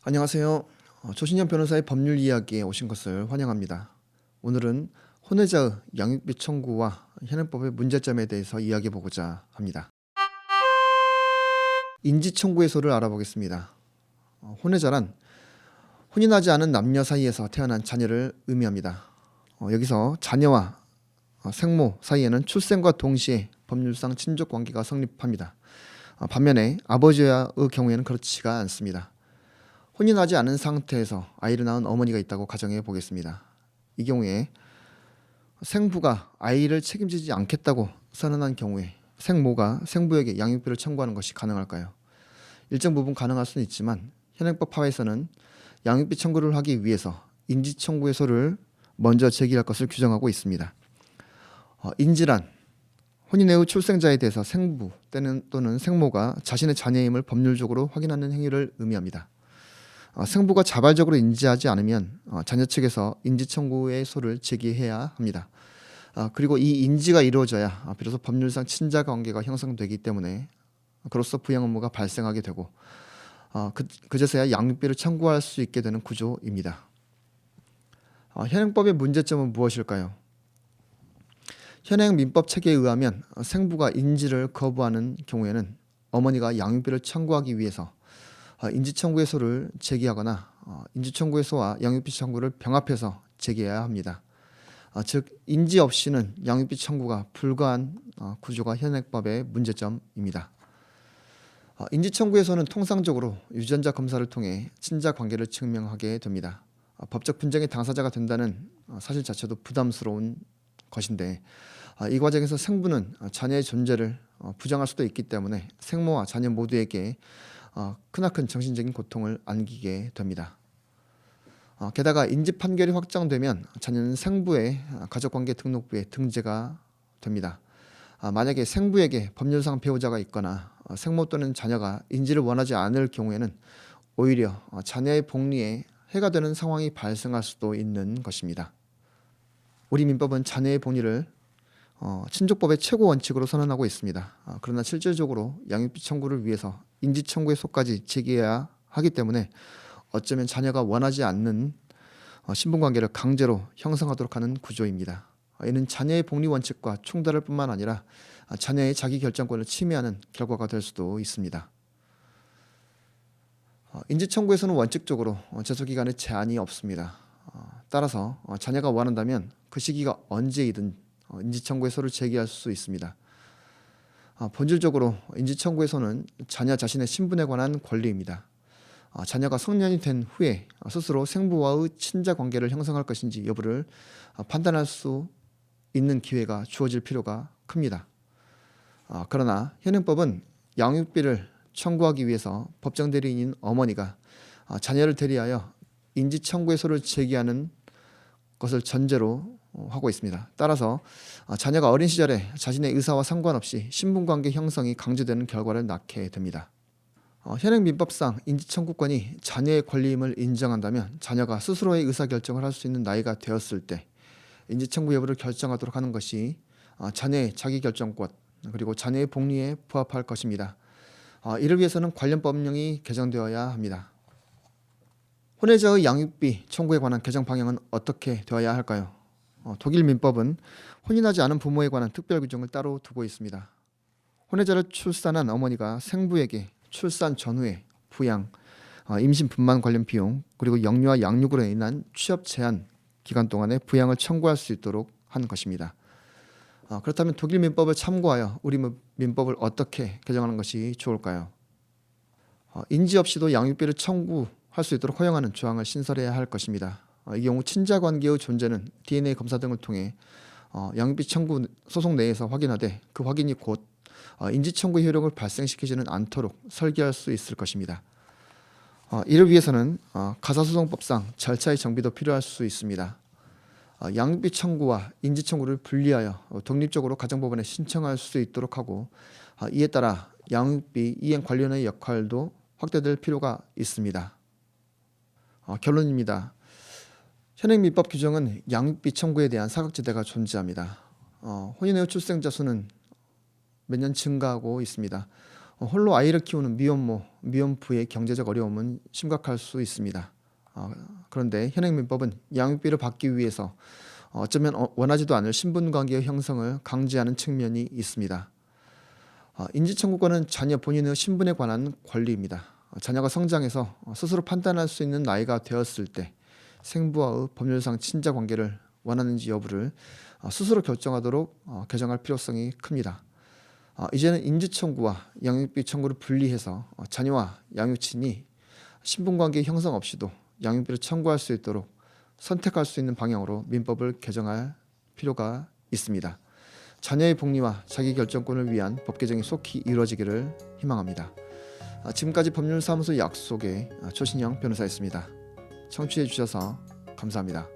안녕하세요. 조신현 변호사의 법률 이야기에 오신 것을 환영합니다. 오늘은 혼외자의 양육비 청구와 현행법의 문제점에 대해서 이야기해보고자 합니다. 인지청구의소를 알아보겠습니다. 혼외자란 혼인하지 않은 남녀 사이에서 태어난 자녀를 의미합니다. 여기서 자녀와 생모 사이에는 출생과 동시에 법률상 친족관계가 성립합니다. 반면에 아버지의 경우에는 그렇지가 않습니다. 혼인하지 않은 상태에서 아이를 낳은 어머니가 있다고 가정해 보겠습니다. 이 경우에 생부가 아이를 책임지지 않겠다고 선언한 경우에 생모가 생부에게 양육비를 청구하는 것이 가능할까요? 일정 부분 가능할 수는 있지만 현행법 하에서는 양육비 청구를 하기 위해서 인지청구의소를 먼저 제기할 것을 규정하고 있습니다. 인지란 혼인 이후 출생자에 대해서 생부 또는 생모가 자신의 자녀임을 법률적으로 확인하는 행위를 의미합니다. 생부가 자발적으로 인지하지 않으면 자녀 측에서 인지청구의소를 제기해야 합니다. 그리고 이 인지가 이루어져야 비로소 법률상 친자 관계가 형성되기 때문에 그로써 부양 의무가 발생하게 되고 그제서야 양육비를 청구할 수 있게 되는 구조입니다. 현행법의 문제점은 무엇일까요? 현행 민법 체계에 의하면 생부가 인지를 거부하는 경우에는 어머니가 양육비를 청구하기 위해서 인지청구의소를 제기하거나 인지청구의소와 양육비 청구를 병합해서 제기해야 합니다. 즉 인지 없이는 양육비 청구가 불가한 구조가 현행법의 문제점입니다. 인지청구의소는 통상적으로 유전자 검사를 통해 친자 관계를 증명하게 됩니다. 법적 분쟁의 당사자가 된다는 사실 자체도 부담스러운 것인데 이 과정에서 생부는 자녀의 존재를 부정할 수도 있기 때문에 생모와 자녀 모두에게 크나큰 정신적인 고통을 안기게 됩니다. 게다가 인지 판결이 확정되면 자녀는 생부의 가족관계 등록부에 등재가 됩니다. 만약에 생부에게 법률상 배우자가 있거나 생모 또는 자녀가 인지를 원하지 않을 경우에는 오히려 자녀의 복리에 해가 되는 상황이 발생할 수도 있는 것입니다. 우리 민법은 자녀의 복리를 친족법의 최고 원칙으로 선언하고 있습니다. 그러나 실질적으로 양육비 청구를 위해서 인지청구의소까지 제기해야 하기 때문에 어쩌면 자녀가 원하지 않는 신분관계를 강제로 형성하도록 하는 구조입니다. 이는 자녀의 복리 원칙과 충돌할 뿐만 아니라 자녀의 자기결정권을 침해하는 결과가 될 수도 있습니다. 인지청구에서는 원칙적으로 제소기간에 제한이 없습니다. 따라서 자녀가 원한다면 그 시기가 언제이든 인지청구의소를 제기할 수 있습니다. 본질적으로 인지청구의소는 자녀 자신의 신분에 관한 권리입니다. 자녀가 성년이 된 후에 스스로 생부와의 친자 관계를 형성할 것인지 여부를 판단할 수 있는 기회가 주어질 필요가 큽니다. 그러나 현행법은 양육비를 청구하기 위해서 법정 대리인인 어머니가 자녀를 대리하여 인지청구의소를 제기하는 것을 전제로 하고 있습니다. 따라서 자녀가 어린 시절에 자신의 의사와 상관없이 신분관계 형성이 강제되는 결과를 낳게 됩니다. 현행 민법상 인지청구권이 자녀의 권리임을 인정한다면 자녀가 스스로의 의사결정을 할 수 있는 나이가 되었을 때 인지청구 여부를 결정하도록 하는 것이 자녀의 자기결정권 그리고 자녀의 복리에 부합할 것입니다. 이를 위해서는 관련 법령이 개정되어야 합니다. 혼외자의 양육비 청구에 관한 개정 방향은 어떻게 되어야 할까요? 독일 민법은 혼인하지 않은 부모에 관한 특별 규정을 따로 두고 있습니다. 혼외자를 출산한 어머니가 생부에게 출산 전후에 부양, 임신 분만 관련 비용 그리고 영유아 양육으로 인한 취업 제한 기간 동안에 부양을 청구할 수 있도록 한 것입니다. 그렇다면 독일 민법을 참고하여 우리 민법을 어떻게 개정하는 것이 좋을까요? 인지 없이도 양육비를 청구할 수 있도록 허용하는 조항을 신설해야 할 것입니다. 이 경우 친자 관계의 존재는 DNA 검사 등을 통해 양육비 청구 소송 내에서 확인하되 그 확인이 곧 인지청구의 효력을 발생시키지는 않도록 설계할 수 있을 것입니다. 이를 위해서는 가사소송법상 절차의 정비도 필요할 수 있습니다. 양육비 청구와 인지청구를 분리하여 독립적으로 가정법원에 신청할 수 있도록 하고 이에 따라 양육비 이행 관련의 역할도 확대될 필요가 있습니다. 결론입니다. 현행 민법 규정은 양육비 청구에 대한 사각지대가 존재합니다. 혼인 이후 출생자 수는 매년 증가하고 있습니다. 홀로 아이를 키우는 미혼모, 미혼부의 경제적 어려움은 심각할 수 있습니다. 그런데 현행 민법은 양육비를 받기 위해서 어쩌면 원하지도 않을 신분관계의 형성을 강제하는 측면이 있습니다. 인지청구권은 자녀 본인의 신분에 관한 권리입니다. 자녀가 성장해서 스스로 판단할 수 있는 나이가 되었을 때 생부와의 법률상 친자 관계를 원하는지 여부를 스스로 결정하도록 개정할 필요성이 큽니다. 이제는 인지청구와 양육비 청구를 분리해서 자녀와 양육친이 신분관계 형성 없이도 양육비를 청구할 수 있도록 선택할 수 있는 방향으로 민법을 개정할 필요가 있습니다. 자녀의 복리와 자기결정권을 위한 법 개정이 속히 이루어지기를 희망합니다. 지금까지 법률사무소 약속의 조신영 변호사였습니다. 청취해 주셔서 감사합니다.